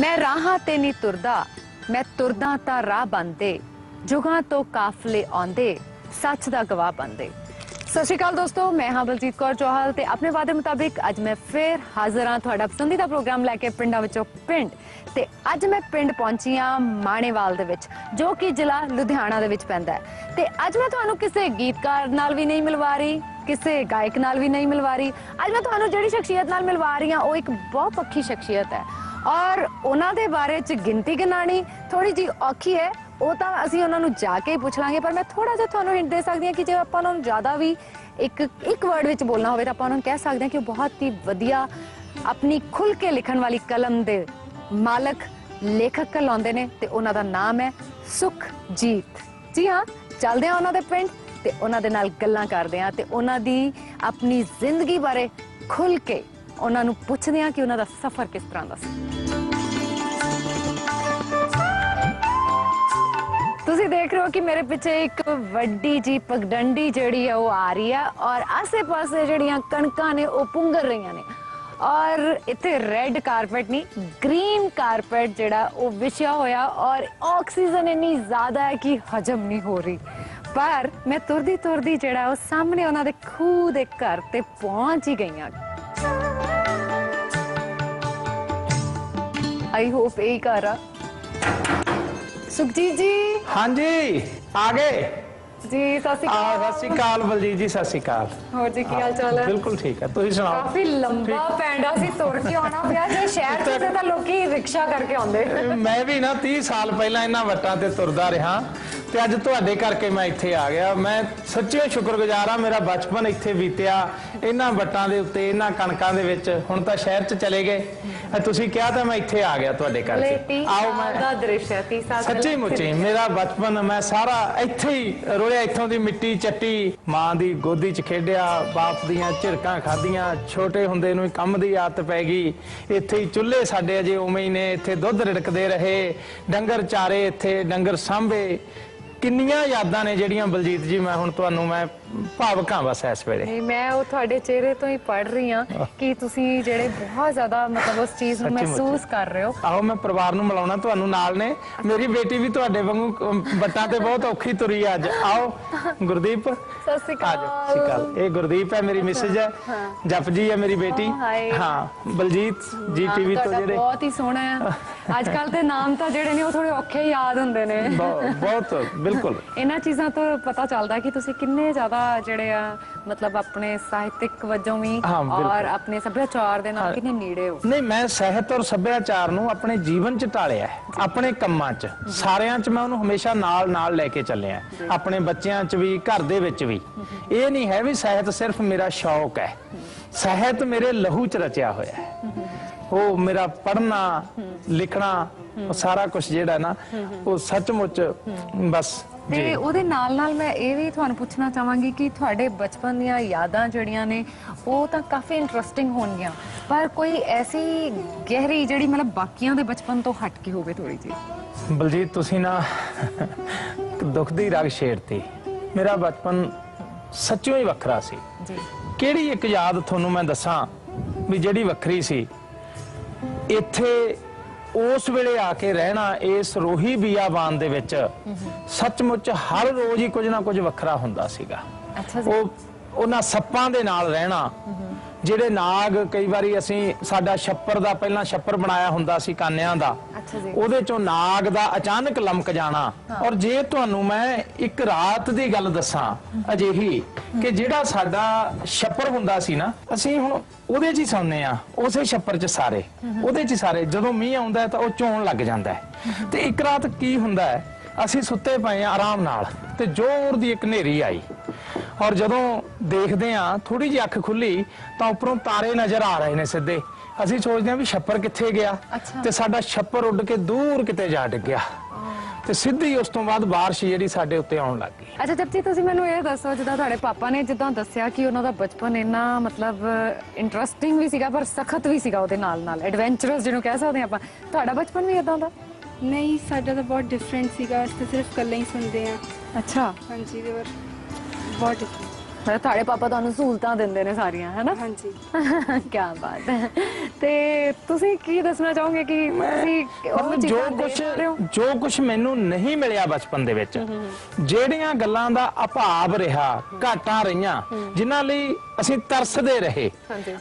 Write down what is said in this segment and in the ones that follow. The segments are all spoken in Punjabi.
मैं राहां ते नहीं तुरदा, मैं तुरदा तां राह बनदे, जुगां तो काफले आंदे, सच दा गवाह बनदे। सत श्री अकाल दोस्तों, मैं हाँ बलजीत कौर चौहाल ते अपने वादे मुताबिक अज मैं फिर हाजिर हाँ तुहाडा पसंदीदा प्रोग्राम लैके पिंडां विचों पिंड। ते अज मैं पिंड पहुंची हाँ माणेवाल दे विच, जो कि जिला लुधियाना दे विच पैंदा है। ते अज मैं तुहानू किसी गीतकार नाल भी नहीं मिलवा रही, किसी गायक नाल भी नहीं मिलवा रही। अज मैं तुहानू जिहड़ी शख्सियत नाल मिलवा रही हाँ, वो एक बहुत पक्की शख्सियत है और उन्हां दे बारे च गिनती गिनानी थोड़ी जी औखी है। वो तो असीं उन्हां नू जाके ही पुछ लांगे, पर मैं थोड़ा जिहा तुहानू हिंट दे सकदी हां कि जे आपां उन्हां नू ज़्यादा भी एक वर्ड विच बोलना होवे तां आपां उन्हां नू कह सकदे हां कि बहुत ही वधिया अपनी खुल के लिखण वाली कलम दे मालक लेखक कहलाउंदे ने ते उन्हां दा नाम है सुखजीत। जी हाँ, चलदे हां उन्हां दे पिंड ते उन्हां दे नाल गल्लां करदे हां ते उन्हां दी अपनी जिंदगी बारे खुल के उन्हां नू पुछदे हां कि उन्हां दा सफर किस तरह दा सी। तुसी देख रहे हो कि मेरे पीछे एक वड्डी जी पगडंडी जिहड़ी है वो आ रही है और आसे पासे जिहड़ियां कणकां ने वो पुंगर रही ने और इत्थे रेड कारपेट नहीं ग्रीन कारपेट जिहड़ा वो विछया होया और ऑक्सीजन इन्नी ज्यादा है कि हजम नहीं हो रही। पर मैं तुरदी तुरदी जिहड़ा वो सामने उन्हां दे खूह दे घर ते पहुंच ही गई हां। आई होप यही घर आ। सुखजीत जी। हाँ जी, आ गए जी। सत श्री अकाल बलजीत जी, सत श्री अकाल। और जी की हाल चाल है? बिल्कुल ठीक है, तुम सुनाओ। काफी लंबा पैंडा सी तुर के आना पिया, जे शहर च ते तां लोकी रिक्शा करके आउंदे। मैं भी ना 30 साल पहला इन्हां वट्टां ते तुरदा रहा ते अज तुहाडे करके मैं इत्थे आ गया। मैं सच्ची शुक्रगुजार हाँ, मेरा बचपन इत्थे बीतिया इन्हां वट्टां दे उत्ते इन्हां कणकां दे विच। हुण तां शहर च चले गए, तुसीं कहा तां मैं इत्थे आ गया तुहाडे करके। आओ मैं दृश्य है 30 साल सच्ची मुच्ची मेरा बचपन मैं सारा इत्थे ही रुलिया, इत्थों दी मिट्टी चट्टी, मां दी गोदी च खेडिया, बाप दीयां झिड़कां खादियां, छोटे हुंदे नूं काम दी आदत पै गई। इत्थे ही चुल्हे साडे अजे उवें ही ने, इत्थे दुध रिड़कदे रहे, डंगर चारे, इत्थे डंगर सांभे। किन्नियां यादां ने जिहड़ियां बलजीत जी मैं हुण तुहानूं मैं भावुक हां बस इस वेले। मैं वो तुहाडे चेहरे तो ही पढ़ रही हां कि तुसीं जिहड़े बहुत ज्यादा मतलब उस चीज नूं महसूस कर रहे हो। आओ मैं परिवार नूं मिलाउणा तुहानूं नाल ने, मेरी बेटी भी तुहाडे वांगू बट्टां ते बहुत औखी तुरी अज। आओ गुरदीप। सत श्री अकाल। ये गुरदीप है मेरी मिसेज है, जप जी है मेरी बेटी। हाँ बलजीत जी टीवी तो जिहड़े बहुत ही सोहना है। अजकल ते नाम तां जिहड़े ने वो थोड़े औखे याद हुंदे ने। बहुत बिल्कुल इन्हां चीज़ां तो पता चलदा कि तुसीं किन्ने ज्यादा ਜਿਹੜੇ ਆ मतलब अपने ਸਾਹਿਤਿਕ ਵਜੋਂ ਵੀ और अपने ਸੱਭਿਆਚਾਰ ਦੇ ਨਾਲ ਕਿੰਨੇ ਨੇੜੇ ਹੋ। ਨਹੀਂ ਮੈਂ ਸਾਹਿਤ ਔਰ ਸੱਭਿਆਚਾਰ ਨੂੰ ਆਪਣੇ ਜੀਵਨ ਚ ਢਾਲਿਆ ਹੈ, ਆਪਣੇ ਕੰਮਾਂ ਚ ਸਾਰਿਆਂ ਚ ਮੈਂ ਉਹਨੂੰ ਹਮੇਸ਼ਾ ਨਾਲ ਲੈ ਕੇ ਚੱਲਿਆ, ਆਪਣੇ ਬੱਚਿਆਂ ਚ ਵੀ ਘਰ ਦੇ ਵਿੱਚ ਵੀ। ਇਹ ਨਹੀਂ ਹੈ ਵੀ ਸਾਹਿਤ ਸਿਰਫ ਮੇਰਾ ਸ਼ੌਕ ਹੈ, ਸਾਹਿਤ ਮੇਰੇ ਲਹੂ ਚ ਰਚਿਆ ਹੋਇਆ ਹੈ। ਉਹ ਮੇਰਾ ਪੜ੍ਹਨਾ ਲਿਖਣਾ ਉਹ ਸਾਰਾ ਕੁਝ ਜਿਹੜਾ ਨਾ ਉਹ ਸੱਚਮੁੱਚ ਬਸ। ਤੇ ਉਹਦੇ ਨਾਲ ਮੈਂ ਇਹ ਵੀ ਤੁਹਾਨੂੰ ਪੁੱਛਣਾ ਚਾਹਾਂਗੀ ਕਿ ਤੁਹਾਡੇ ਬਚਪਨ ਦੀਆਂ ਯਾਦਾਂ ਜਿਹੜੀਆਂ ਨੇ ਉਹ ਤਾਂ ਕਾਫੀ ਇੰਟਰਸਟਿੰਗ ਹੋਣਗੀਆਂ, ਪਰ ਕੋਈ ਐਸੀ ਗਹਿਰੀ ਜਿਹੜੀ ਮਤਲਬ ਬਾਕੀਆਂ ਦੇ ਬਚਪਨ ਤੋਂ ਹਟ ਕੇ ਹੋਵੇ ਥੋੜੀ ਜਿਹੀ। ਬਲਜੀਤ ਤੁਸੀਂ ਨਾ ਦੁੱਖ ਦੀ ਰਗ ਛੇੜਤੀ। ਮੇਰਾ ਬਚਪਨ ਸੱਚੋਂ ਹੀ ਵੱਖਰਾ ਸੀ ਜੀ। ਕਿਹੜੀ ਇੱਕ ਯਾਦ ਤੁਹਾਨੂੰ ਮੈਂ ਦੱਸਾਂ ਵੀ ਜਿਹੜੀ ਵੱਖਰੀ ਸੀ। ਇੱਥੇ उस वेले आके रहना इस रोही बियाबान दे विच सचमुच हर रोज ही कुछ ना कुछ वखरा हुंदा सीगा। उन्हां सप्पां दे नाल रहना, ਜਿਹੜੇ ਨਾਗ ਕਈ ਵਾਰੀ ਅਸੀਂ ਸਾਡਾ ਛੱਪਰ ਦਾ ਪਹਿਲਾਂ ਛੱਪਰ ਬਣਾਇਆ ਹੁੰਦਾ ਸੀ ਕਾਨਿਆਂ ਦਾ, ਉਹਦੇ ਚੋਂ ਨਾਗ ਦਾ ਅਚਾਨਕ ਲਮਕ ਜਾਣਾ। ਔਰ ਜੇ ਤੁਹਾਨੂੰ ਮੈਂ ਇੱਕ ਰਾਤ ਦੀ ਗੱਲ ਦੱਸਾਂ ਅਜਿਹੀ ਕਿ ਜਿਹੜਾ ਸਾਡਾ ਛੱਪਰ ਹੁੰਦਾ ਸੀ ਨਾ, ਅਸੀਂ ਹੁਣ ਉਹਦੇ 'ਚ ਹੀ ਸੌਂਦੇ ਆ, ਉਸੇ ਛੱਪਰ 'ਚ ਸਾਰੇ ਉਹਦੇ 'ਚ ਸਾਰੇ, ਜਦੋਂ ਮੀਂਹ ਆਉਂਦਾ ਤਾਂ ਉਹ ਚੋਣ ਲੱਗ ਜਾਂਦਾ ਹੈ। ਤੇ ਇੱਕ ਰਾਤ ਕੀ ਹੁੰਦਾ ਹੈ, ਅਸੀਂ ਸੁੱਤੇ ਪਏ ਆ ਆਰਾਮ ਨਾਲ ਤੇ ਜ਼ੋਰ ਦੀ ਇੱਕ ਹਨੇਰੀ ਆਈ और जदों देखते हाँ थोड़ी जी अख खुली तो उपरों तारे नजर आ रहे ने सीधे। असीं सोचते हैं भी छप्पर कित्थे गया ते साडा छप्पर उड़ के दूर किते जा डिग्गिया ते सीधी उस तो बाद बारिश जिहड़ी साडे उत्ते आउण लग गई। अच्छा जब जी तुसीं मैनूं इह दसो जिद्दां तुहाडे पापा ने जिद्दां दस्सिया कि उन्हां दा बचपन इन्ना मतलब इंटरस्टिंग भी सीगा पर सख्त भी सीगा, उहदे नाल एडवेंचरस जिहनूं कह सकदे आपां, तुहाडा बचपन भी इदां दा? नहीं साडा तां बहुत डिफरेंट सीगा, असीं सिर्फ कल्ले ही सुणदे आ। अच्छा। हाँ जी बहुत डिफरेंट। ਤੁਹਾਡੇ ਪਾਪਾ ਤੁਹਾਨੂੰ ਸਹੂਲਤਾਂ ਦਿੰਦੇ ਨੇ ਸਾਰੀਆਂ, ਹੈ ਨਾ? ਹਾਂਜੀ। ਕੀ ਬਾਤ ਹੈ। ਤੇ ਤੁਸੀਂ ਕੀ ਦੱਸਣਾ ਚਾਹੋਗੇ ਕਿ ਤੁਸੀਂ ਉਹ ਚੀਜ਼ਾਂ ਦੇਖ ਰਹੇ ਹੋ? ਜੋ ਕੁਝ ਮੈਨੂੰ ਨਹੀਂ ਮਿਲਿਆ ਬਚਪਨ ਦੇ ਵਿੱਚ, ਜਿਹੜੀਆਂ ਗੱਲਾਂ ਦਾ ਅਭਾਵ ਰਿਹਾ, ਘਾਟਾਂ ਰਹੀਆਂ, ਜਿਨ੍ਹਾਂ ਲਈ ਅਸੀਂ ਤਰਸਦੇ ਰਹੇ,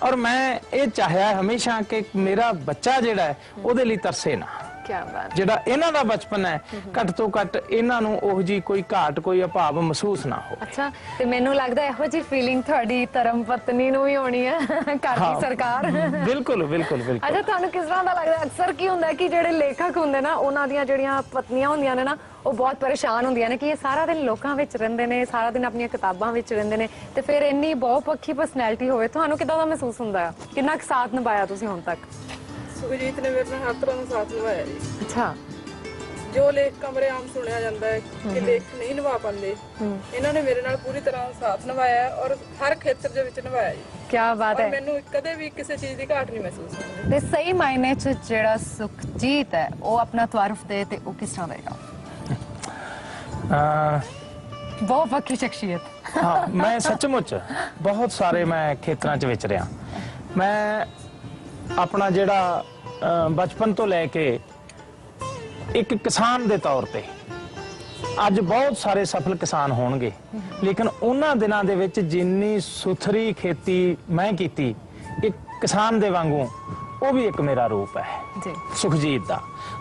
ਔਰ ਮੈਂ ਇਹ ਚਾਹਿਆ ਹਮੇਸ਼ਾ ਕਿ ਮੇਰਾ ਬੱਚਾ ਜਿਹੜਾ ਹੈ ਉਹਦੇ ਲਈ ਤਰਸੇ ਨਾ। ਕੀ ਬਾਤ। ਜਿਹੜਾ ਇਹਨਾਂ ਦਾ ਬਚਪਨ ਹੈ, ਘੱਟ ਤੋਂ ਘੱਟ ਇਹਨਾਂ ਨੂੰ ਉਹ ਜੀ ਕੋਈ ਘਾਟ, ਕੋਈ ਅਭਾਵ ਮਹਿਸੂਸ ਨਾ ਹੋ। ਅੱਛਾ, ਤੇ ਮੈਨੂੰ ਲੱਗਦਾ ਇਹੋ ਜਿਹੀ ਫੀਲਿੰਗ ਤੁਹਾਡੀ ਧਰਮ ਪਤਨੀ ਨੂੰ ਵੀ ਹੋਣੀ ਹੈ, ਘਰ ਦੀ ਸਰਕਾਰ। ਬਿਲਕੁਲ ਬਿਲਕੁਲ ਬਿਲਕੁਲ। ਅੱਛਾ, ਤੁਹਾਨੂੰ ਕਿਸ ਤਰ੍ਹਾਂ ਦਾ ਲੱਗਦਾ? ਅਕਸਰ ਕੀ ਹੁੰਦਾ ਕਿ ਜਿਹੜੇ ਲੇਖਕ ਹੁੰਦੇ ਨਾ, ਉਹਨਾਂ ਦੀਆਂ ਜਿਹੜੀਆਂ ਪਤਨੀਆਂ ਹੁੰਦੀਆਂ ਨੇ ਨਾ, ਉਹ ਬਹੁਤ ਪਰੇਸ਼ਾਨ ਹੁੰਦੀਆਂ ਨੇ ਕਿ ਇਹ ਸਾਰਾ ਦਿਨ ਲੋਕਾਂ ਵਿੱਚ ਰਹਿੰਦੇ ਨੇ, ਸਾਰਾ ਦਿਨ ਆਪਣੀਆਂ ਕਿਤਾਬਾਂ ਵਿੱਚ ਰਹਿੰਦੇ ਨੇ, ਤੇ ਫਿਰ ਇੰਨੀ ਬਹੁਪੱਖੀ ਪਰਸਨੈਲਿਟੀ ਹੋਵੇ, ਤੁਹਾਨੂੰ ਕਿੱਦਾਂ ਦਾ ਮਹਿਸੂਸ ਹੁੰਦਾ ਹੈ? ਕਿੰਨਾ ਕੁ ਸਾਥ ਨਿਭਾਇਆ ਤੁਸੀਂ ਹੁਣ ਤੱਕ? ਸੁਖਜੀਤ ਨੇ ਮੇਰੇ ਨਾਲ ਹਰ ਤਰ੍ਹਾਂ ਦਾ ਸਾਥ ਨਿਭਾਇਆ ਜੀ। ਅੱਛਾ। ਜੋ ਲੇਖ ਕਮਰੇ ਆਮ ਸੁਣਿਆ ਜਾਂਦਾ ਹੈ ਕਿ ਲੇਖ ਨਹੀਂ ਨਿਭਾ ਪਾਉਂਦੇ, ਇਹਨਾਂ ਨੇ ਮੇਰੇ ਨਾਲ ਪੂਰੀ ਤਰ੍ਹਾਂ ਸਾਥ ਨਿਭਾਇਆ ਔਰ ਹਰ ਖੇਤਰ ਦੇ ਵਿੱਚ ਨਿਭਾਇਆ ਜੀ। ਕੀ ਬਾਤ ਹੈ। ਮੈਨੂੰ ਕਦੇ ਵੀ ਕਿਸੇ ਚੀਜ਼ ਦੀ ਘਾਟ ਨਹੀਂ ਮਹਿਸੂਸ ਹੁੰਦੀ। ਤੇ ਸਹੀ ਮਾਇਨੇ 'ਚ ਜਿਹੜਾ ਸੁਖਜੀਤ ਹੈ, ਉਹ ਆਪਣਾ ਤਾਰਫ ਦੇ ਤੇ ਉਹ ਕਿਸ ਤਰ੍ਹਾਂ ਦੇਗਾ? ਬਹੁਤ ਵੱਖਰੀ ਸ਼ਖਸੀਅਤ। ਹਾਂ, ਮੈਂ ਸੱਚਮੁੱਚ ਬਹੁਤ ਸਾਰੇ ਮੈਂ ਖੇਤਰਾਂ 'ਚ ਵਿਚਰਿਆ। ਮੈਂ ਆਪਣਾ ਜਿਹੜਾ ਬਚਪਨ ਤੋਂ ਲੈ ਕੇ ਇੱਕ ਕਿਸਾਨ ਦੇ ਤੌਰ ਤੇ, ਅੱਜ ਬਹੁਤ ਸਾਰੇ ਸਫਲ ਕਿਸਾਨ ਹੋਣਗੇ, ਲੇਕਿਨ ਉਹਨਾਂ ਦਿਨਾਂ ਦੇ ਵਿੱਚ ਜਿੰਨੀ ਸੁਥਰੀ ਖੇਤੀ ਮੈਂ ਕੀਤੀ, ਇੱਕ ਕਿਸਾਨ ਦੇ ਵਾਂਗੂ, ਉਹ ਵੀ ਇੱਕ ਮੇਰਾ ਰੂਪ ਹੈ ਜੀ, ਸੁਖਜੀਤ ਦਾ।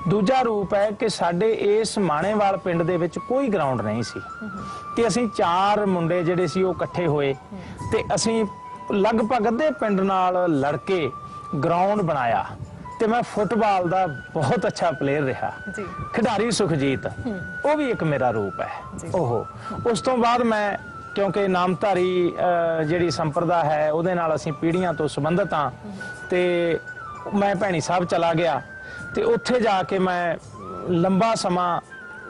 ਦੂਜਾ ਰੂਪ ਹੈ ਕਿ ਸਾਡੇ ਇਸ ਮਾਣੇਵਾਲ ਪਿੰਡ ਦੇ ਵਿੱਚ ਕੋਈ ਗਰਾਊਂਡ ਨਹੀਂ ਸੀ, ਤੇ ਅਸੀਂ 4 ਮੁੰਡੇ ਜਿਹੜੇ ਸੀ ਉਹ ਇਕੱਠੇ ਹੋਏ, ਤੇ ਅਸੀਂ ਲਗਭਗ ਅੱਧੇ ਪਿੰਡ ਨਾਲ ਲੜ ਕੇ ਗਰਾਊਂਡ ਬਣਾਇਆ, ਤੇ ਮੈਂ ਫੁੱਟਬਾਲ ਦਾ ਬਹੁਤ ਅੱਛਾ ਪਲੇਅਰ ਰਿਹਾ ਜੀ। ਖਿਡਾਰੀ ਸੁਖਜੀਤ, ਉਹ ਵੀ ਇੱਕ ਮੇਰਾ ਰੂਪ ਹੈ। ਉਸ ਤੋਂ ਬਾਅਦ ਮੈਂ, ਕਿਉਂਕਿ ਨਾਮਧਾਰੀ ਜਿਹੜੀ ਸੰਪਰਦਾ ਹੈ ਉਹਦੇ ਨਾਲ ਅਸੀਂ ਪੀੜ੍ਹੀਆਂ ਤੋਂ ਸੰਬੰਧਿਤ ਹਾਂ, ਤੇ ਮੈਂ ਭੈਣੀ ਸਾਹਿਬ ਚਲਾ ਗਿਆ, ਤੇ ਉੱਥੇ ਜਾ ਕੇ ਮੈਂ ਲੰਬਾ ਸਮਾਂ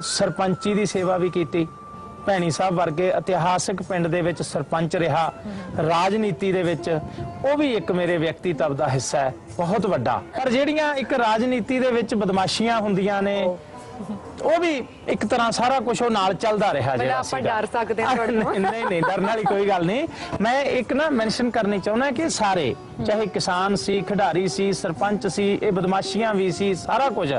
ਸਰਪੰਚੀ ਦੀ ਸੇਵਾ ਵੀ ਕੀਤੀ। ਭੈਣੀ ਸਾਹਿਬ ਵਰਗੇ ਇਤਿਹਾਸਕ ਪਿੰਡ ਦੇ ਵਿੱਚ ਸਰਪੰਚ ਰਿਹਾ। ਰਾਜਨੀਤੀ ਦੇ ਵਿੱਚ ਉਹ ਵੀ ਇੱਕ ਮੇਰੇ ਵਿਅਕਤੀਤਵ ਦਾ ਹਿੱਸਾ ਹੈ, ਬਹੁਤ ਵੱਡਾ। ਪਰ ਜਿਹੜੀਆਂ ਇੱਕ ਰਾਜਨੀਤੀ ਦੇ ਵਿੱਚ ਬਦਮਾਸ਼ੀਆਂ ਹੁੰਦੀਆਂ ਨੇ, ਉਹ ਵੀ ਇੱਕ ਤਰ੍ਹਾਂ ਸਾਰਾ ਕੁਝ ਉਹ ਨਾਲ ਚੱਲਦਾ ਰਿਹਾ। ਜਿਹੜਾ ਆਪਾਂ ਡਰ ਸਕਦੇ ਹਾਂ ਤੁਹਾਡੇ ਤੋਂ? ਨਹੀਂ ਨਹੀਂ, ਡਰਨ ਵਾਲੀ ਕੋਈ ਗੱਲ ਨਹੀਂ। ਮੈਂ ਇੱਕ ਨਾ ਮੈਂਸ਼ਨ ਕਰਨੀ ਚਾਹੁੰਦਾ ਕਿ ਸਾਰੇ, ਚਾਹੇ ਕਿਸਾਨ ਸੀ, ਖਿਡਾਰੀ ਸੀ, ਸਰਪੰਚ ਸੀ, ਇਹ ਬਦਮਾਸ਼ੀਆਂ ਵੀ ਸੀ, ਸਾਰਾ ਕੁਝ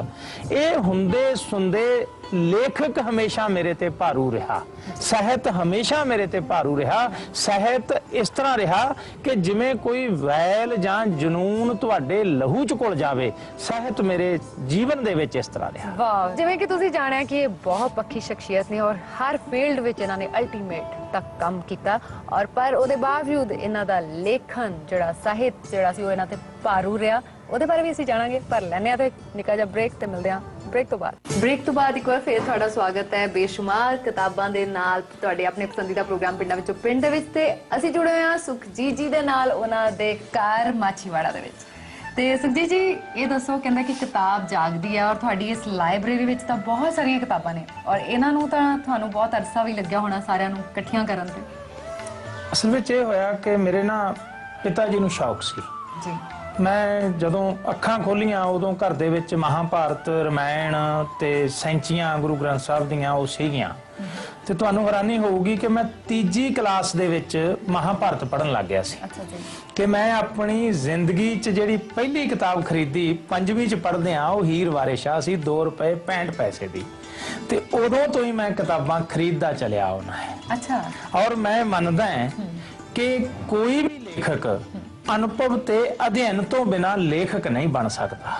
ਇਹ ਹੁੰਦੇ ਸੁਣਦੇ ਲੇਖਕ ਹਮੇਸ਼ਾ ਮੇਰੇ ਤੇ ਭਾਰੂ ਰਿਹਾ, ਸਾਹਿਤ ਹਮੇਸ਼ਾ ਮੇਰੇ ਤੇ ਭਾਰੂ ਰਿਹਾ। ਸਾਹਿਤ ਇਸ ਤਰ੍ਹਾਂ ਰਿਹਾ ਕਿ ਜਿਵੇਂ ਕੋਈ ਵੈਲ ਜਾਂ ਜਨੂਨ ਤੁਹਾਡੇ ਲਹੂ ਚ ਘੁਲ ਜਾਵੇ, ਸਾਹਿਤ ਮੇਰੇ ਜੀਵਨ ਦੇ ਵਿੱਚ ਇਸ ਤਰ੍ਹਾਂ ਰਿਹਾ। ਵਾਹ, ਜਿਵੇਂ ਕਿ ਤੁਸੀਂ ਜਾਣਿਆ ਕਿ ਇਹ ਬਹੁਤ ਪੱਖੀ ਸ਼ਖਸੀਅਤ ਨੇ ਔਰ ਹਰ ਫੀਲਡ ਵਿੱਚ ਇਹਨਾਂ ਨੇ ਅਲਟੀਮੇਟ ਤੱਕ ਕੰਮ ਕੀਤਾ, ਔਰ ਪਰ ਉਹਦੇ ਬਾਵਜੂਦ ਇਹਨਾਂ ਦਾ ਲੇਖਨ ਜਿਹੜਾ ਸਾਹਿਤ ਜਿਹੜਾ ਸੀ ਉਹ ਇਹਨਾਂ ਤੇ ਭਾਰੂ ਰਿਹਾ। ਉਹਦੇ ਬਾਰੇ ਵੀ ਅਸੀਂ ਜਾਣਾਂਗੇ, ਪਰ ਲੈਣੇ ਆ ਤੇ ਨਿੱਕਾ ਜਿਹਾ ਬ੍ਰੇਕ, ਤੇ ਮਿਲਦੇ ਹਾਂ ਬ੍ਰੇਕ ਤੋਂ ਬਾਅਦ। ਇੱਕ ਵਾਰ ਫਿਰ ਤੁਹਾਡਾ ਸਵਾਗਤ ਹੈ ਬੇਸ਼ੁਮਾਰ ਕਿਤਾਬਾਂ ਦੇ ਨਾਲ, ਤੁਹਾਡੇ ਆਪਣੇ ਪਸੰਦੀਦਾ ਪ੍ਰੋਗਰਾਮ ਪਿੰਡਾਂ ਵਿੱਚੋਂ ਪਿੰਡ ਦੇ ਵਿੱਚ, ਤੇ ਅਸੀਂ ਜੁੜੇ ਹੋਏ ਹਾਂ ਸੁਖਜੀਤ ਜੀ ਦੇ ਨਾਲ, ਉਹਨਾਂ ਦੇ ਘਰ ਮਾਛੀਵਾੜਾ ਦੇ ਵਿੱਚ। ਤੇ ਸੁਖਜੀਤ ਜੀ, ਇਹ ਦੱਸੋ, ਕਹਿੰਦਾ ਕਿ ਕਿਤਾਬ ਜਾਗਦੀ ਹੈ, ਔਰ ਤੁਹਾਡੀ ਇਸ ਲਾਇਬ੍ਰੇਰੀ ਵਿੱਚ ਤਾਂ ਬਹੁਤ ਸਾਰੀਆਂ ਕਿਤਾਬਾਂ ਨੇ, ਔਰ ਇਹਨਾਂ ਨੂੰ ਤਾਂ ਤੁਹਾਨੂੰ ਬਹੁਤ ਅਰਸਾ ਵੀ ਲੱਗਿਆ ਹੋਣਾ ਸਾਰਿਆਂ ਨੂੰ ਇਕੱਠੀਆਂ ਕਰਨ ਤੇ। ਅਸਲ ਵਿੱਚ ਇਹ ਹੋਇਆ ਕਿ ਮੇਰੇ ਨਾ ਪਿਤਾ ਜੀ ਨੂੰ ਸ਼ੌਕ ਸੀ ਜੀ। ਮੈਂ ਜਦੋਂ ਅੱਖਾਂ ਖੋਲੀਆਂ ਉਦੋਂ ਘਰ ਦੇ ਵਿੱਚ ਮਹਾਭਾਰਤ, ਰਾਮਾਇਣ ਤੇ ਸੈਂਚੀਆਂ ਗੁਰੂ ਗ੍ਰੰਥ ਸਾਹਿਬ ਦੀਆਂ ਉਹ ਸੀਗੀਆਂ। ਤੇ ਤੁਹਾਨੂੰ ਹੈਰਾਨੀ ਹੋਊਗੀ ਕਿ ਮੈਂ 3ਜੀ ਕਲਾਸ ਦੇ ਵਿੱਚ ਮਹਾਭਾਰਤ ਪੜ੍ਹਨ ਲੱਗ ਗਿਆ ਸੀ। ਅੱਛਾ ਜੀ। ਕਿ ਮੈਂ ਆਪਣੀ ਜ਼ਿੰਦਗੀ 'ਚ ਜਿਹੜੀ ਪਹਿਲੀ ਕਿਤਾਬ ਖਰੀਦੀ 5ਵੀਂ 'ਚ ਪੜ੍ਹਦੇ ਆ, ਉਹ ਹੀਰ ਵਾਰੇ ਸ਼ਾਹ ਸੀ, 2 ਰੁਪਏ 65 ਪੈਸੇ ਦੀ। ਤੇ ਉਦੋਂ ਤੋਂ ਹੀ ਮੈਂ ਕਿਤਾਬਾਂ ਖਰੀਦਦਾ ਚਲਿਆ ਆਉਣਾ ਹੈ। ਅੱਛਾ। ਔਰ ਮੈਂ ਮੰਨਦਾ ਕਿ ਕੋਈ ਵੀ ਲੇਖਕ ਅਨੁਭਵ ਤੇ ਅਧਿਐਨ ਤੋਂ ਬਿਨਾਂ ਲੇਖਕ ਨਹੀਂ ਬਣ ਸਕਦਾ।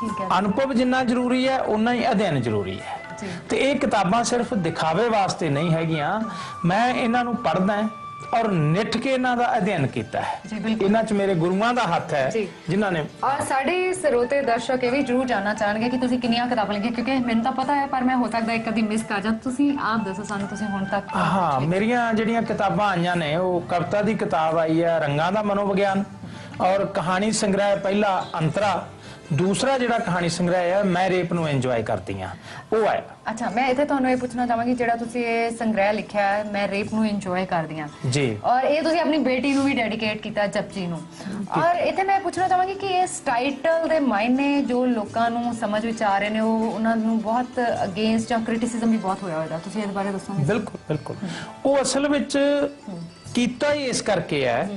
ਠੀਕ ਹੈ। ਅਨੁਭਵ ਜਿੰਨਾ ਜ਼ਰੂਰੀ ਹੈ, ਉਨਾ ਹੀ ਅਧਿਐਨ ਜ਼ਰੂਰੀ ਹੈ। ਤੇ ਇਹ ਕਿਤਾਬਾਂ ਸਿਰਫ ਦਿਖਾਵੇ ਵਾਸਤੇ ਨਹੀਂ ਹੈਗੀਆਂ। ਮੈਂ ਇਹਨਾਂ ਨੂੰ ਪੜ੍ਹਦਾ ਔਰ ਨਿੱਠ ਕੇ ਇਹਨਾਂ ਦਾ ਅਧਿਐਨ ਕੀਤਾ ਹੈ। ਇਹਨਾਂ 'ਚ ਮੇਰੇ ਗੁਰੂਆਂ ਦਾ ਹੱਥ ਹੈ, ਜਿਨ੍ਹਾਂ ਨੇ। ਔਰ ਸਾਡੇ ਸਰੋਤੇ ਦਰਸ਼ਕ ਇਹ ਵੀ ਜ਼ਰੂਰ ਜਾਣਨਾ ਚਾਹਣਗੇ ਕਿ ਤੁਸੀਂ ਕਿੰਨੀਆਂ ਕਿਤਾਬਾਂ ਲਿਖੀਆਂ, ਕਿਉਂਕਿ ਮੈਨੂੰ ਤਾਂ ਪਤਾ ਹੈ, ਪਰ ਮੈਂ ਹੋ ਸਕਦਾ ਇੱਕ ਅੱਧੀ ਮਿਸ ਕਰ ਜਾਂ। ਤੁਸੀਂ ਆਪ ਦੱਸੋ ਸਾਨੂੰ, ਤੁਸੀਂ ਹੁਣ ਤੱਕ। ਹਾਂ, ਮੇਰੀਆਂ ਜਿਹੜੀਆਂ ਕਿਤਾਬਾਂ ਆਈਆਂ ਨੇ, ਉਹ ਕਵਿਤਾ ਦੀ ਕਿਤਾਬ ਆਈ ਹੈ ਰੰਗਾਂ ਦਾ ਮਨੋਵਿਗਿਆਨ, ਔਰ ਕਹਾਣੀ ਸੰਗ੍ਰਹਿ ਪਹਿਲਾ ਅੰਤਰਾ, ਦੂਸਰਾ ਜਿਹੜਾ ਕਹਾਣੀ ਸੰਗ੍ਰਹਿ ਹੈ ਮੈਂ ਰੇਪ ਨੂੰ ਇੰਜੋਏ ਕਰਦੀ ਹਾਂ, ਉਹ ਹੈ। ਅੱਛਾ, ਮੈਂ ਇੱਥੇ ਤੁਹਾਨੂੰ ਇਹ ਪੁੱਛਣਾ ਚਾਹਾਂਗੀ, ਜਿਹੜਾ ਤੁਸੀਂ ਇਹ ਸੰਗ੍ਰਹਿ ਲਿਖਿਆ ਹੈ ਮੈਂ ਰੇਪ ਨੂੰ ਇੰਜੋਏ ਕਰਦੀ ਹਾਂ ਜੀ, ਔਰ ਇਹ ਤੁਸੀਂ ਆਪਣੀ ਬੇਟੀ ਨੂੰ ਵੀ ਡੈਡੀਕੇਟ ਕੀਤਾ, ਜਪਜੀ ਨੂੰ। ਔਰ ਇੱਥੇ ਮੈਂ ਪੁੱਛਣਾ ਚਾਹਾਂਗੀ ਕਿ ਇਸ ਟਾਈਟਲ ਦੇ ਮਾਇਨੇ ਜੋ ਲੋਕਾਂ ਨੂੰ ਸਮਝ ਵਿੱਚ ਆ ਰਹੇ ਨੇ, ਉਹ ਉਹਨਾਂ ਨੂੰ ਬਹੁਤ ਅਗੇਂਸਟ ਜਾਂ ਕ੍ਰਿਟਿਸਿਜ਼ਮ ਵੀ ਬਹੁਤ ਹੋਇਆ ਹੋਏਗਾ, ਤੁਸੀਂ ਇਹਦੇ ਬਾਰੇ ਦੱਸੋਗੇ? ਬਿਲਕੁਲ ਬਿਲਕੁਲ। ਉਹ ਅਸਲ ਵਿੱਚ ਕੀਤਾ ਹੀ ਇਸ ਕਰਕੇ ਹੈ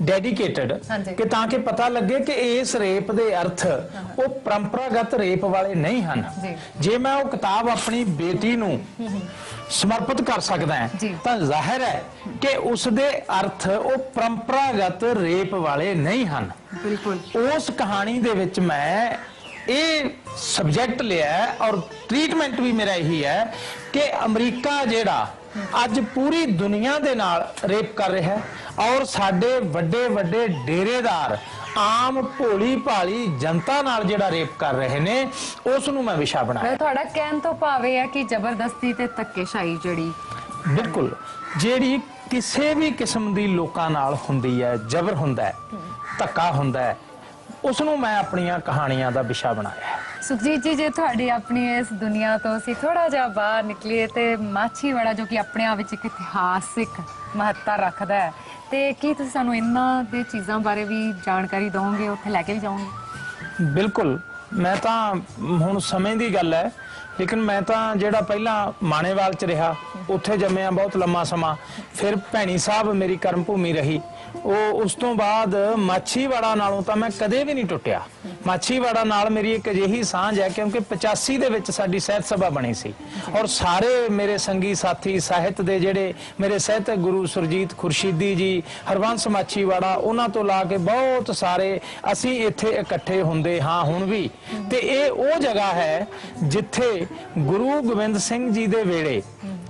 ਡੈਡੀਕੇਟਡ ਹਾਂਜੀ। ਕਿ ਤਾਂ ਕਿ ਪਤਾ ਲੱਗੇ ਕਿ ਇਸ ਰੇਪ ਦੇ ਅਰਥ ਉਹ ਪਰੰਪਰਾਗਤ ਰੇਪ ਵਾਲੇ ਨਹੀਂ ਹਨ। ਜੀ। ਜੇ ਮੈਂ ਉਹ ਕਿਤਾਬ ਆਪਣੀ ਬੇਟੀ ਨੂੰ ਸਮਰਪਿਤ ਕਰ ਸਕਦਾ ਹਾਂ ਜੀ। ਤਾਂ ਜ਼ਾਹਿਰ ਹੈ ਕਿ ਉਸ ਦੇ ਅਰਥ ਉਹ ਪਰੰਪਰਾਗਤ ਰੇਪ ਵਾਲੇ ਨਹੀਂ ਹਨ। ਬਿਲਕੁਲ। ਉਸ ਕਹਾਣੀ ਦੇ ਵਿੱਚ ਮੈਂ ਇਹ ਸਬਜੈਕਟ ਲਿਆ ਹੈ ਔਰ ਟ੍ਰੀਟਮੈਂਟ ਵੀ ਮੇਰਾ ਇਹੀ ਹੈ ਕਿ ਅਮਰੀਕਾ ਜਿਹੜਾ ਅੱਜ ਪੂਰੀ ਦੁਨੀਆ ਦੇ ਨਾਲ ਰੇਪ ਕਰ ਰਿਹਾ ਹੈ ਔਰ ਸਾਡੇ ਵੱਡੇ ਵੱਡੇ ਡੇਰੇਦਾਰ ਆਮ ਭੋਲੀ ਭਾਲੀ ਜਨਤਾ ਨਾਲ ਜਿਹੜਾ ਰੇਪ ਕਰ ਰਹੇ ਨੇ ਉਸ ਨੂੰ ਮੈਂ ਵਿਸ਼ਾ ਬਣਾਇਆ। ਮੈਂ ਤੁਹਾਡਾ ਕਹਿਣ ਤੋਂ ਭਾਵ ਇਹ ਹੈ ਕਿ ਜ਼ਬਰਦਸਤੀ ਤੇ ਧੱਕੇਸ਼ਾਹੀ ਜਿਹੜੀ ਬਿਲਕੁਲ ਜਿਹੜੀ ਕਿਸੇ ਵੀ ਕਿਸਮ ਦੀ ਲੋਕਾਂ ਨਾਲ ਹੁੰਦੀ ਹੈ, ਜ਼ਬਰ ਹੁੰਦਾ ਹੈ, ਧੱਕਾ ਹੁੰਦਾ ਹੈ, ਉਸ ਨੂੰ ਮੈਂ ਆਪਣੀਆਂ ਕਹਾਣੀਆਂ ਦਾ ਵਿਸ਼ਾ ਬਣਾਇਆ ਹੈ। ਸੁਖਜੀਤ ਜੀ, ਜੇ ਤੁਹਾਡੀ ਆਪਣੀ ਇਸ ਦੁਨੀਆ ਤੋਂ ਅਸੀਂ ਥੋੜਾ ਜਿਹਾ ਬਾਹਰ ਨਿਕਲੀਏ ਤੇ ਮਾਛੀਵਾੜਾ ਜੋ ਕਿ ਆਪਣੇ ਆਪ ਵਿੱਚ ਇੱਕ ਇਤਿਹਾਸਿਕ ਮਹੱਤਤਾ ਰੱਖਦਾ ਹੈ, ਤੇ ਕੀ ਤੁਸੀਂ ਸਾਨੂੰ ਇਹਨਾਂ ਦੇ ਚੀਜ਼ਾਂ ਬਾਰੇ ਵੀ ਜਾਣਕਾਰੀ ਦਿਓਗੇ, ਉੱਥੇ ਲੈ ਕੇ ਵੀ ਜਾਓਗੇ? ਬਿਲਕੁਲ। ਮੈਂ ਤਾਂ ਹੁਣ ਸਮੇਂ ਦੀ ਗੱਲ ਹੈ ਲੇਕਿਨ ਮੈਂ ਤਾਂ ਜਿਹੜਾ ਪਹਿਲਾਂ ਮਾਣੇਵਾਲ ਚ ਰਿਹਾ ਉੱਥੇ ਜੰਮਿਆ ਬਹੁਤ ਲੰਮਾ ਸਮਾਂ, ਫਿਰ ਭੈਣੀ ਸਾਹਿਬ ਮੇਰੀ ਕਰਮ ਭੂਮੀ ਰਹੀ, ਉਹ ਉਸ ਤੋਂ ਬਾਅਦ ਮਾਛੀਵਾੜਾ ਨਾਲੋਂ ਤਾਂ ਮੈਂ ਕਦੇ ਵੀ ਨਹੀਂ ਟੁੱਟਿਆ। ਮਾਛੀਵਾੜਾ ਨਾਲ ਮੇਰੀ ਇੱਕ ਅਜਿਹੀ ਸਾਂਝ ਹੈ ਕਿਉਂਕਿ 85 ਦੇ ਵਿੱਚ ਸਾਡੀ ਸਾਹਿਤ ਸਭਾ ਬਣੀ ਸੀ ਔਰ ਸਾਰੇ ਮੇਰੇ ਸੰਗੀ ਸਾਥੀ ਸਾਹਿਤ ਦੇ ਜਿਹੜੇ ਮੇਰੇ ਸਾਹਿਤਕ ਗੁਰੂ ਸੁਰਜੀਤ ਖੁਰਸ਼ੀਦੀ ਜੀ, ਹਰਵੰਸ ਮਾਛੀਵਾੜਾ, ਉਹਨਾਂ ਤੋਂ ਲਾ ਕੇ ਬਹੁਤ ਸਾਰੇ ਅਸੀਂ ਇੱਥੇ ਇਕੱਠੇ ਹੁੰਦੇ ਹਾਂ ਹੁਣ ਵੀ। ਤੇ ਇਹ ਉਹ ਜਗ੍ਹਾ ਹੈ ਜਿੱਥੇ ਗੁਰੂ ਗੋਬਿੰਦ ਸਿੰਘ ਜੀ ਦੇ ਵੇਲੇ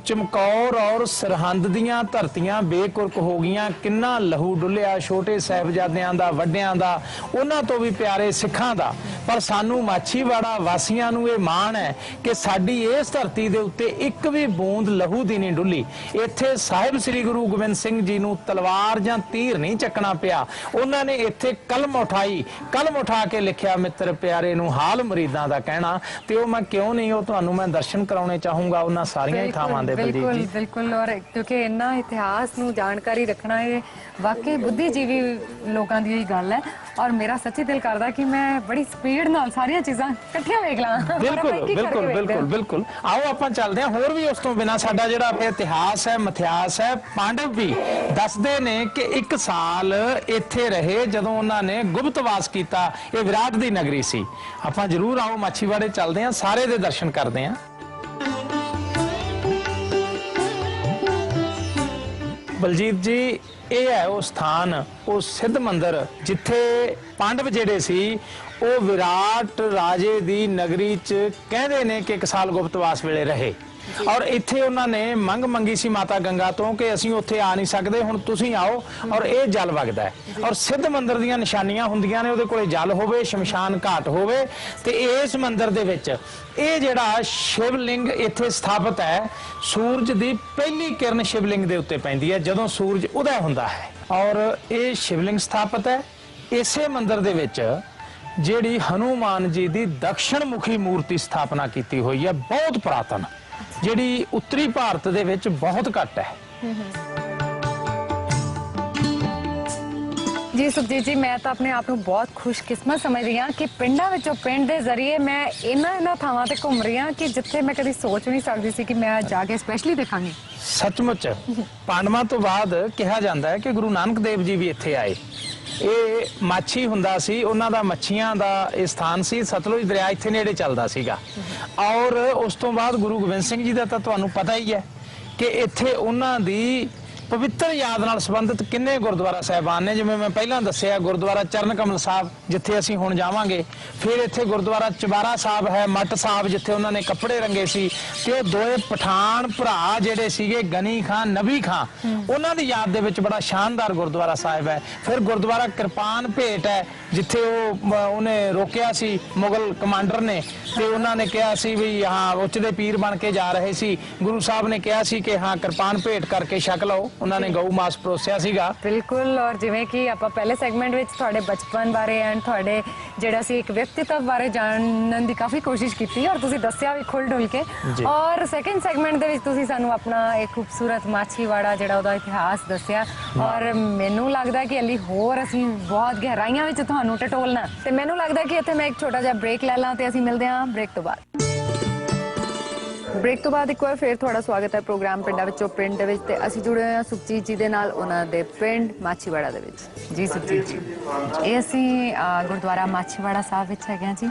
ਚਮਕੌਰ ਔਰ ਸਰਹੰਦ ਦੀਆਂ ਧਰਤੀਆਂ ਬੇਕੁਰਕ ਹੋ ਗਈਆਂ, ਕਿੰਨਾ ਲਹੂ ਡੁੱਲਿਆ ਛੋਟੇ ਸਾਹਿਬਜ਼ਾਦਿਆਂ ਦਾ, ਵੱਡਿਆਂ ਦਾ, ਉਹਨਾਂ ਤੋਂ ਵੀ ਪਿਆਰੇ ਸਿੱਖਾਂ ਦਾ। ਪਰ ਸਾਨੂੰ ਮਾਛੀਵਾੜਾ ਵਾਸੀਆਂ ਨੂੰ ਇਹ ਮਾਣ ਹੈ ਕਿ ਸਾਡੀ ਇਸ ਧਰਤੀ ਦੇ ਉੱਤੇ ਇੱਕ ਵੀ ਬੂੰਦ ਲਹੂ ਦੀ ਨਹੀਂ ਡੁੱਲੀ। ਇੱਥੇ ਸਾਹਿਬ ਸ੍ਰੀ ਗੁਰੂ ਗੋਬਿੰਦ ਸਿੰਘ ਜੀ ਨੂੰ ਤਲਵਾਰ ਜਾਂ ਤੀਰ ਨਹੀਂ ਚੱਕਣਾ ਪਿਆ, ਉਹਨਾਂ ਨੇ ਇੱਥੇ ਕਲਮ ਉਠਾਈ, ਕਲਮ ਉਠਾ ਕੇ ਲਿਖਿਆ ਮਿੱਤਰ ਪਿਆਰੇ ਨੂੰ ਹਾਲ ਮਰੀਦਾਂ ਦਾ ਕਹਿਣਾ। ਤੇ ਉਹ ਮੈਂ ਕਿਉਂ ਨਹੀਂ, ਉਹ ਤੁਹਾਨੂੰ ਮੈਂ ਦਰਸ਼ਨ ਕਰਾਉਣੇ ਚਾਹੂੰਗਾ ਉਹਨਾਂ ਸਾਰੀਆਂ ਥਾਵਾਂ ਦੇ। ਬਿਲਕੁਲ ਬਿਲਕੁਲ। ਔਰ ਕਿਉਂਕਿ ਇਹਨਾਂ ਇਤਿਹਾਸ ਨੂੰ ਜਾਣਕਾਰੀ ਰੱਖਣਾ ਇਹ ਵਾਕਈ ਬੁੱਧੀਜੀਵੀ ਲੋਕਾਂ ਦੀ ਹੀ ਗੱਲ ਹੈ ਔਰ ਮੇਰਾ ਸੱਚੀ ਦਿਲ ਕਰਦਾ ਕਿ ਮੈਂ ਬੜੀ ਸਪੀਡ ਨਾਲ ਸਾਰੀਆਂ ਚੀਜ਼ਾਂ ਇਕੱਠੀਆਂ ਵੇਖ ਲਾਂ। ਬਿਲਕੁਲ ਬਿਲਕੁਲ ਬਿਲਕੁਲ ਬਿਲਕੁਲ। ਆਓ ਆਪਾਂ ਚੱਲਦੇ ਹਾਂ। ਹੋਰ ਵੀ ਉਸ ਤੋਂ ਬਿਨਾਂ ਸਾਡਾ ਜਿਹੜਾ ਇਤਿਹਾਸ ਹੈ, ਮਿਥਿਹਾਸ ਹੈ, ਪਾਂਡਵ ਵੀ ਦੱਸਦੇ ਨੇ ਕਿ 1 ਸਾਲ ਇੱਥੇ ਰਹੇ ਜਦੋਂ ਉਹਨਾਂ ਨੇ ਗੁਪਤਵਾਸ ਕੀਤਾ। ਇਹ ਵਿਰਾਟ ਦੀ ਨਗਰੀ ਸੀ। ਆਪਾਂ ਜਰੂਰ ਆਓ ਮਾਛੀਵਾੜੇ ਚੱਲਦੇ ਹਾਂ, ਸਾਰੇ ਦੇ ਦਰਸ਼ਨ ਕਰਦੇ ਹਾਂ। ਬਲਜੀਤ ਜੀ, ਇਹ ਹੈ ਉਹ ਸਥਾਨ, ਉਹ ਸਿੱਧ ਮੰਦਰ ਜਿੱਥੇ ਪਾਂਡਵ ਜਿਹੜੇ ਸੀ ਉਹ ਵਿਰਾਟ ਰਾਜੇ ਦੀ ਨਗਰੀ 'ਚ ਕਹਿੰਦੇ ਨੇ ਕਿ 1 ਸਾਲ ਗੁਪਤਵਾਸ ਵੇਲੇ ਰਹੇ ਔਰ ਇੱਥੇ ਉਹਨਾਂ ਨੇ ਮੰਗ ਮੰਗੀ ਸੀ ਮਾਤਾ ਗੰਗਾ ਤੋਂ ਕਿ ਅਸੀਂ ਉੱਥੇ ਆ ਨਹੀਂ ਸਕਦੇ, ਹੁਣ ਤੁਸੀਂ ਆਓ। ਔਰ ਇਹ ਜਲ ਵਗਦਾ ਹੈ ਔਰ ਸਿੱਧ ਮੰਦਰ ਦੀਆਂ ਨਿਸ਼ਾਨੀਆਂ ਹੁੰਦੀਆਂ ਨੇ, ਉਹਦੇ ਕੋਲੇ ਜਲ ਹੋਵੇ, ਸ਼ਮਸ਼ਾਨ ਘਾਟ ਹੋਵੇ। ਤੇ ਇਸ ਮੰਦਰ ਦੇ ਵਿੱਚ ਇਹ ਜਿਹੜਾ ਸ਼ਿਵਲਿੰਗ ਇੱਥੇ ਸਥਾਪਿਤ ਹੈ, ਸੂਰਜ ਦੀ ਪਹਿਲੀ ਕਿਰਨ ਸ਼ਿਵਲਿੰਗ ਦੇ ਉੱਤੇ ਪੈਂਦੀ ਹੈ ਜਦੋਂ ਸੂਰਜ ਉਦੈ ਹੁੰਦਾ ਹੈ ਔਰ ਇਹ ਸ਼ਿਵਲਿੰਗ ਸਥਾਪਿਤ ਹੈ। ਇਸੇ ਮੰਦਰ ਦੇ ਵਿੱਚ ਜਿਹੜੀ ਹਨੂਮਾਨ ਜੀ ਦੀ ਦਕਸ਼ਣ ਮੁਖੀ ਮੂਰਤੀ ਸਥਾਪਨਾ ਕੀਤੀ ਹੋਈ ਹੈ, ਬਹੁਤ ਪੁਰਾਤਨ, ਜਿਹੜੀ ਉੱਤਰੀ ਭਾਰਤ ਦੇ ਵਿੱਚ ਬਹੁਤ ਘੱਟ ਹੈ। ਜੀ ਸੁਖਜੀਤ ਜੀ, ਮੈਂ ਤਾਂ ਆਪਣੇ ਆਪ ਨੂੰ ਬਹੁਤ ਖੁਸ਼ਕਿਸਮਤ ਸਮਝਦੀ ਹਾਂ ਕਿ ਪਿੰਡਾਂ ਵਿੱਚੋਂ ਪਿੰਡ ਦੇ ਜ਼ਰੀਏ ਮੈਂ ਇਹਨਾਂ ਥਾਵਾਂ ਤੇ ਘੁੰਮ ਰਹੀ ਹਾਂ ਕਿ ਜਿੱਥੇ ਮੈਂ ਕਦੀ ਸੋਚ ਨਹੀਂ ਸਕਦੀ ਸੀ ਕਿ ਮੈਂ ਜਾ ਕੇ ਸਪੈਸ਼ਲੀ ਦੇਖਾਂਗੀ। ਸੱਚਮੁੱਚ ਪਾਂਡਵਾਂ ਤੋਂ ਬਾਅਦ ਕਿਹਾ ਜਾਂਦਾ ਹੈ ਕਿ ਗੁਰੂ ਨਾਨਕ ਦੇਵ ਜੀ ਵੀ ਇੱਥੇ ਆਏ। ਇਹ ਮਾਛੀ ਹੁੰਦਾ ਸੀ, ਉਹਨਾਂ ਦਾ ਮੱਛੀਆਂ ਦਾ ਇਹ ਸਥਾਨ ਸੀ, ਸਤਲੁਜ ਦਰਿਆ ਇੱਥੇ ਨੇੜੇ ਚੱਲਦਾ ਸੀਗਾ। ਔਰ ਉਸ ਤੋਂ ਬਾਅਦ ਗੁਰੂ ਗੋਬਿੰਦ ਸਿੰਘ ਜੀ ਦਾ ਤਾਂ ਤੁਹਾਨੂੰ ਪਤਾ ਹੀ ਹੈ ਕਿ ਇੱਥੇ ਉਹਨਾਂ ਦੀ ਪਵਿੱਤਰ ਯਾਦ ਨਾਲ ਸੰਬੰਧਿਤ ਕਿੰਨੇ ਗੁਰਦੁਆਰਾ ਸਾਹਿਬਾਨ ਨੇ। ਜਿਵੇਂ ਮੈਂ ਪਹਿਲਾਂ ਦੱਸਿਆ, ਗੁਰਦੁਆਰਾ ਚਰਨ ਕਮਲ ਸਾਹਿਬ ਜਿੱਥੇ ਅਸੀਂ ਹੁਣ ਜਾਵਾਂਗੇ, ਫਿਰ ਇੱਥੇ ਗੁਰਦੁਆਰਾ ਚਬਾਰਾ ਸਾਹਿਬ ਹੈ, ਮੱਟ ਸਾਹਿਬ ਜਿੱਥੇ ਉਹਨਾਂ ਨੇ ਕੱਪੜੇ ਰੰਗੇ ਸੀ। ਤੇ ਉਹ ਦੋਏ ਪਠਾਨ ਭਰਾ ਜਿਹੜੇ ਸੀਗੇ, ਗਨੀ ਖਾਨ, ਨਬੀ ਖਾਨ, ਉਹਨਾਂ ਦੀ ਯਾਦ ਦੇ ਵਿੱਚ ਬੜਾ ਸ਼ਾਨਦਾਰ ਗੁਰਦੁਆਰਾ ਸਾਹਿਬ ਹੈ। ਫਿਰ ਗੁਰਦੁਆਰਾ ਕਿਰਪਾਨ ਭੇਟ ਹੈ ਜਿੱਥੇ ਉਹਨੇ ਰੋਕਿਆ ਸੀ ਮੁਗਲ ਕਮਾਂਡਰ ਨੇ, ਤੇ ਉਹਨਾਂ ਨੇ ਕਿਹਾ ਸੀ ਵੀ ਹਾਂ ਉੱਚ ਦੇ ਪੀਰ ਬਣ ਕੇ ਜਾ ਰਹੇ ਸੀ, ਗੁਰੂ ਸਾਹਿਬ ਨੇ ਕਿਹਾ ਸੀ ਕਿ ਹਾਂ ਕਿਰਪਾਨ ਭੇਟ ਕਰਕੇ ਛਕ ਲਓ, ਉਹਨਾਂ ਨੇ ਗਊ ਮਾਸ ਪਰੋਸਿਆ ਸੀਗਾ। ਬਿਲਕੁਲ। ਔਰ ਜਿਵੇਂ ਕਿ ਆਪਾਂ ਪਹਿਲੇ ਸੈਗਮੈਂਟ ਵਿੱਚ ਤੁਹਾਡੇ ਬਚਪਨ ਬਾਰੇ ਐਂਡ ਤੁਹਾਡੇ ਜਿਹੜਾ ਸੀ ਇੱਕ ਵਿਅਕਤੀਤਵ ਬਾਰੇ ਜਾਣਨ ਦੀ ਕਾਫੀ ਕੋਸ਼ਿਸ਼ ਕੀਤੀ ਔਰ ਤੁਸੀਂ ਦੱਸਿਆ ਵੀ ਖੁੱਲ ਡੁੱਲ ਕੇ। ਔਰ ਸੈਕੰਡ ਸੈਗਮੈਂਟ ਦੇ ਵਿੱਚ ਤੁਸੀਂ ਸਾਨੂੰ ਆਪਣਾ ਇੱਕ ਖੂਬਸੂਰਤ ਮਾਛੀਵਾੜਾ ਜਿਹੜਾ ਉਹਦਾ ਇਤਿਹਾਸ ਦੱਸਿਆ ਔਰ ਮੈਨੂੰ ਲੱਗਦਾ ਕਿ ਅਲੀ ਹੋਰ ਅਸੀਂ ਬਹੁਤ ਗਹਿਰਾਈਆਂ ਵਿੱਚ ਤੁਹਾਨੂੰ ਟਟੋਲਣਾ। ਤੇ ਮੈਨੂੰ ਲੱਗਦਾ ਕਿ ਇੱਥੇ ਮੈਂ ਇੱਕ ਛੋਟਾ ਜਿਹਾ ਬ੍ਰੇਕ ਲੈ ਲਾਂ ਤੇ ਅਸੀਂ ਮਿਲਦੇ ਹਾਂ ਬ੍ਰੇਕ ਤੋਂ ਬਾਅਦ। ਬ੍ਰੇਕ ਤੋਂ ਬਾਅਦ ਇੱਕ ਵਾਰ ਫੇਰ ਤੁਹਾਡਾ ਸਵਾਗਤ ਹੈ ਪ੍ਰੋਗਰਾਮ ਪਿੰਡਾਂ ਵਿੱਚੋਂ ਪਿੰਡ ਦੇ ਵਿੱਚ ਤੇ ਅਸੀਂ ਜੁੜੇ ਹੋਏ ਹਾਂ ਸੁਖਜੀਤ ਜੀ ਦੇ ਨਾਲ ਉਹਨਾਂ ਦੇ ਪਿੰਡ ਮਾਛੀਵਾੜਾ ਦੇ ਵਿੱਚ। ਜੀ ਸੁਖਜੀਤ ਜੀ, ਇਹ ਅਸੀਂ ਗੁਰਦੁਆਰਾ ਮਾਛੀਵਾੜਾ ਸਾਹਿਬ ਵਿੱਚ ਹੈਗੇ ਹਾਂ ਜੀ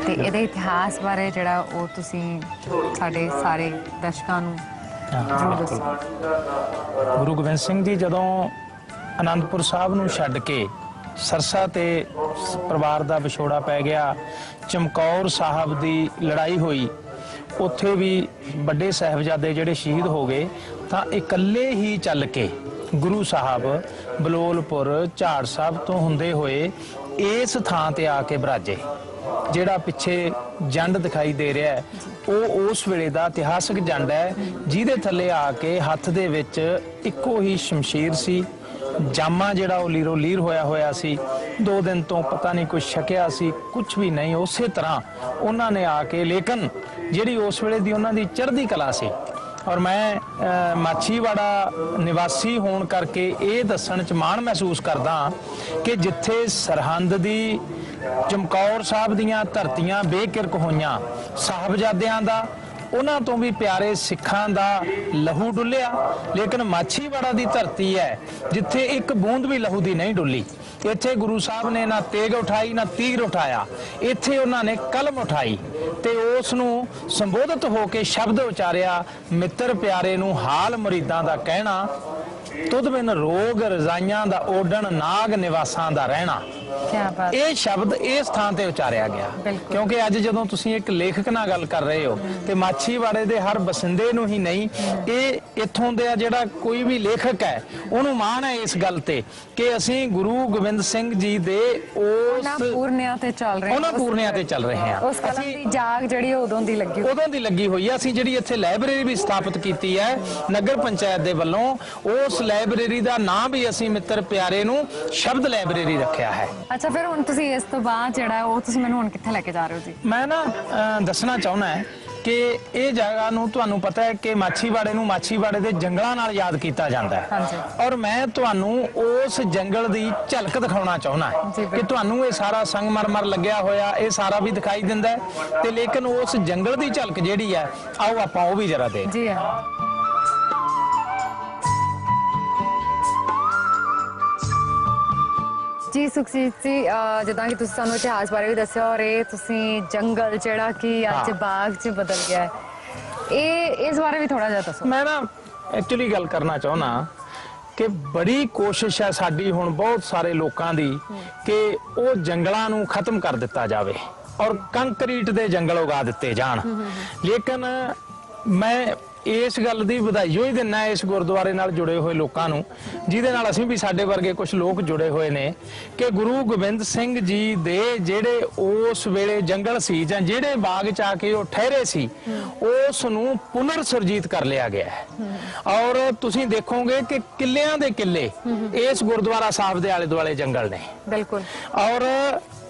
ਤੇ ਇਹਦੇ ਇਤਿਹਾਸ ਬਾਰੇ ਜਿਹੜਾ ਉਹ ਤੁਸੀਂ ਸਾਡੇ ਸਾਰੇ ਦਰਸ਼ਕਾਂ ਨੂੰ ਜ਼ਰੂਰ ਦੱਸੋ। ਗੁਰੂ ਗੋਬਿੰਦ ਸਿੰਘ ਜੀ ਜਦੋਂ ਆਨੰਦਪੁਰ ਸਾਹਿਬ ਨੂੰ ਛੱਡ ਕੇ ਸਰਸਾ ਤੇ ਪਰਿਵਾਰ ਦਾ ਵਿਛੋੜਾ ਪੈ ਗਿਆ, ਚਮਕੌਰ ਸਾਹਿਬ ਦੀ ਲੜਾਈ ਹੋਈ, ਉੱਥੇ ਵੀ ਵੱਡੇ ਸਾਹਿਬਜ਼ਾਦੇ ਜਿਹੜੇ ਸ਼ਹੀਦ ਹੋ ਗਏ, ਤਾਂ ਇਕੱਲੇ ਹੀ ਚੱਲ ਕੇ ਗੁਰੂ ਸਾਹਿਬ ਬਲੋਲਪੁਰ ਝਾੜ ਸਾਹਿਬ ਤੋਂ ਹੁੰਦੇ ਹੋਏ ਇਸ ਥਾਂ ਤੇ ਆ ਕੇ ਬਰਾਜੇ। ਜਿਹੜਾ ਪਿੱਛੇ ਜੰਡ ਦਿਖਾਈ ਦੇ ਰਿਹਾ ਹੈ ਉਹ ਉਸ ਵੇਲੇ ਦਾ ਇਤਿਹਾਸਕ ਜੰਡ ਹੈ, ਜਿਹਦੇ ਥੱਲੇ ਆ ਕੇ ਹੱਥ ਦੇ ਵਿੱਚ ਇੱਕੋ ਹੀ ਸ਼ਮਸ਼ੀਰ ਸੀ, ਜਾਮਾ ਜਿਹੜਾ ਉਹ ਲੀਰੋ ਲੀਰ ਹੋਇਆ ਸੀ, 2 ਦਿਨ ਤੋਂ ਪਤਾ ਨਹੀਂ ਕੁਝ ਛਕਿਆ ਸੀ, ਕੁਝ ਵੀ ਨਹੀਂ। ਉਸੇ ਤਰ੍ਹਾਂ ਉਹਨਾਂ ਨੇ ਆ ਕੇ, ਲੇਕਿਨ ਜਿਹੜੀ ਉਸ ਵੇਲੇ ਦੀ ਉਹਨਾਂ ਦੀ ਚੜ੍ਹਦੀ ਕਲਾ ਸੀ, ਔਰ ਮੈਂ ਮਾਛੀਵਾੜਾ ਨਿਵਾਸੀ ਹੋਣ ਕਰਕੇ ਇਹ ਦੱਸਣ 'ਚ ਮਾਣ ਮਹਿਸੂਸ ਕਰਦਾ ਕਿ ਜਿੱਥੇ ਸਰਹੰਦ ਦੀ ਚਮਕੌਰ ਸਾਹਿਬ ਦੀਆਂ ਧਰਤੀਆਂ ਬੇਕਿਰਕ ਹੋਈਆਂ, ਸਾਹਿਬਜ਼ਾਦਿਆਂ ਦਾ, ਉਹਨਾਂ ਤੋਂ ਵੀ ਪਿਆਰੇ ਸਿੱਖਾਂ ਦਾ ਲਹੂ ਡੁੱਲਿਆ, ਲੇਕਿਨ ਮਾਛੀਵਾੜਾ ਦੀ ਧਰਤੀ ਹੈ ਜਿੱਥੇ ਇੱਕ ਬੂੰਦ ਵੀ ਲਹੂ ਦੀ ਨਹੀਂ ਡੁੱਲੀ। ਇੱਥੇ ਗੁਰੂ ਸਾਹਿਬ ਨੇ ਨਾ ਤੇਗ ਉਠਾਈ ਨਾ ਤੀਰ ਉਠਾਇਆ, ਇੱਥੇ ਉਹਨਾਂ ਨੇ ਕਲਮ ਉਠਾਈ ਤੇ ਉਸ ਨੂੰ ਸੰਬੋਧਿਤ ਹੋ ਕੇ ਸ਼ਬਦ ਉਚਾਰਿਆ, ਮਿੱਤਰ ਪਿਆਰੇ ਨੂੰ ਹਾਲ ਮੁਰੀਦਾਂ ਦਾ ਕਹਿਣਾ, ਤੁਧ ਬਿਨ ਰੋਗ ਰਜ਼ਾਈਆਂ ਦਾ ਓਡਣ, ਨਾਗ ਨਿਵਾਸਾਂ ਦਾ ਰਹਿਣਾ। ਇਹ ਸ਼ਬਦ ਇਸ ਥਾਂ ਤੇ ਉਚਾਰਿਆ ਗਿਆ, ਕਿਉਂਕਿ ਅੱਜ ਜਦੋਂ ਤੁਸੀਂ ਇੱਕ ਲੇਖਕ ਨਾਲ ਗੱਲ ਕਰ ਰਹੇ ਹੋ ਤੇ ਮਾਛੀਵਾੜੇ ਦੇ ਹਰ ਬਸਿੰਦੇ ਨੂੰ ਹੀ ਨਹੀਂ, ਇਹ ਇੱਥੋਂ ਦੇ ਜਿਹੜਾ ਕੋਈ ਵੀ ਲੇਖਕ ਹੈ ਉਹਨੂੰ ਮਾਣ ਹੈ ਇਸ ਗੱਲ ਤੇ ਕਿ ਅਸੀਂ ਗੁਰੂ ਗੋਬਿੰਦ ਸਿੰਘ ਜੀ ਦੇ ਉਹਨਾਂ ਪੂਰਨਿਆਂ ਤੇ ਚੱਲ ਰਹੇ ਹਾਂ। ਉਸ ਕਲਮ ਦੀ ਜਾਗ ਜਿਹੜੀ ਉਦੋਂ ਦੀ ਲੱਗੀ ਹੋਈ ਹੈ। ਅਸੀਂ ਜਿਹੜੀ ਇੱਥੇ ਲਾਇਬ੍ਰੇਰੀ ਵੀ ਸਥਾਪਿਤ ਕੀਤੀ ਹੈ ਨਗਰ ਪੰਚਾਇਤ ਦੇ ਵੱਲੋਂ, ਉਸ ਲਾਇਬ੍ਰੇਰੀ ਦਾ ਨਾਮ ਵੀ ਅਸੀਂ ਮਿੱਤਰ ਪਿਆਰੇ ਨੂੰ ਸ਼ਬਦ ਲਾਇਬ੍ਰੇਰੀ ਰੱਖਿਆ ਹੈ। ਅੱਛਾ, ਫਿਰ ਹੁਣ ਤੁਸੀਂ ਇਸ ਤੋਂ ਬਾਅਦ ਜਿਹੜਾ ਉਹ ਤੁਸੀਂ ਮੈਨੂੰ ਹੁਣ ਕਿੱਥੇ ਲੈ ਕੇ ਜਾ ਰਹੇ ਹੋ ਜੀ? ਮੈਂ ਨਾ ਦੱਸਣਾ ਚਾਹੁੰਦਾ ਹੈ ਕਿ ਇਹ ਜਗ੍ਹਾ ਨੂੰ ਤੁਹਾਨੂੰ ਪਤਾ ਹੈ ਕਿ ਮਾਛੀਵਾੜੇ ਨੂੰ ਮਾਛੀਵਾੜੇ ਦੇ ਜੰਗਲਾਂ ਨਾਲ ਯਾਦ ਕੀਤਾ ਜਾਂਦਾ ਹੈ, ਔਰ ਮੈਂ ਤੁਹਾਨੂੰ ਉਸ ਜੰਗਲ ਦੀ ਝਲਕ ਦਿਖਾਉਣਾ ਚਾਹੁੰਦਾ ਕਿ ਤੁਹਾਨੂੰ ਇਹ ਸਾਰਾ ਸੰਗਮਰਮਰ ਲੱਗਿਆ ਹੋਇਆ ਇਹ ਸਾਰਾ ਵੀ ਦਿਖਾਈ ਦਿੰਦਾ ਹੈ ਤੇ ਲੇਕਿਨ ਉਸ ਜੰਗਲ ਦੀ ਝਲਕ ਜਿਹੜੀ ਹੈ ਆਓ ਆਪਾਂ ਉਹ ਵੀ ਜਰਾ ਦੇਖੀਏ। ਜੀ ਹਾਂ। ਜੀ ਸੁਖਜੀਤ ਜੀ, ਜਿੱਦਾਂ ਕਿ ਤੁਸੀਂ ਸਾਨੂੰ ਇਤਿਹਾਸ ਬਾਰੇ ਵੀ ਦੱਸਿਆ ਔਰ ਇਹ ਤੁਸੀਂ ਜੰਗਲ ਜਿਹੜਾ ਕਿ ਅੱਜ ਬਾਗ 'ਚ ਬਦਲ ਗਿਆ ਹੈ, ਇਹ ਇਸ ਬਾਰੇ ਵੀ ਥੋੜਾ ਜਿਹਾ ਦੱਸੋ। ਮੈਂ ਨਾ ਐਕਚੁਅਲੀ ਗੱਲ ਕਰਨਾ ਚਾਹੁੰਦਾ ਕਿ ਬੜੀ ਕੋਸ਼ਿਸ਼ ਹੈ ਸਾਡੀ ਹੁਣ ਬਹੁਤ ਸਾਰੇ ਲੋਕਾਂ ਦੀ ਕਿ ਉਹ ਜੰਗਲਾਂ ਨੂੰ ਖਤਮ ਕਰ ਦਿੱਤਾ ਜਾਵੇ ਔਰ ਕੰਕਰੀਟ ਦੇ ਜੰਗਲ ਉਗਾ ਦਿੱਤੇ ਜਾਣ, ਲੇਕਿਨ ਮੈਂ ਇਸ ਗੱਲ ਦੀ ਵਧਾਈ ਹੀ ਦਿੰਦਾ ਇਸ ਗੁਰਦੁਆਰੇ ਨਾਲ ਜੁੜੇ ਹੋਏ ਲੋਕਾਂ ਨੂੰ, ਜਿਹਦੇ ਨਾਲ ਅਸੀਂ ਵੀ ਸਾਡੇ ਵਰਗੇ ਕੁਝ ਲੋਕ ਜੁੜੇ ਹੋਏ ਨੇ, ਕਿ ਗੁਰੂ ਗੋਬਿੰਦ ਸਿੰਘ ਜੀ ਦੇ ਜਿਹੜੇ ਉਸ ਵੇਲੇ ਜੰਗਲ ਸੀ ਜਾਂ ਜਿਹੜੇ ਬਾਗ 'ਚ ਆ ਕੇ ਉਹ ਠਹਿਰੇ ਸੀ, ਉਸ ਨੂੰ ਪੁਨਰ ਸੁਰਜੀਤ ਕਰ ਲਿਆ ਗਿਆ ਹੈ। ਔਰ ਤੁਸੀਂ ਦੇਖੋਗੇ ਕਿ ਕਿੱਲਿਆਂ ਦੇ ਕਿੱਲੇ ਇਸ ਗੁਰਦੁਆਰਾ ਸਾਹਿਬ ਦੇ ਆਲੇ ਦੁਆਲੇ ਜੰਗਲ ਨੇ। ਬਿਲਕੁਲ। ਔਰ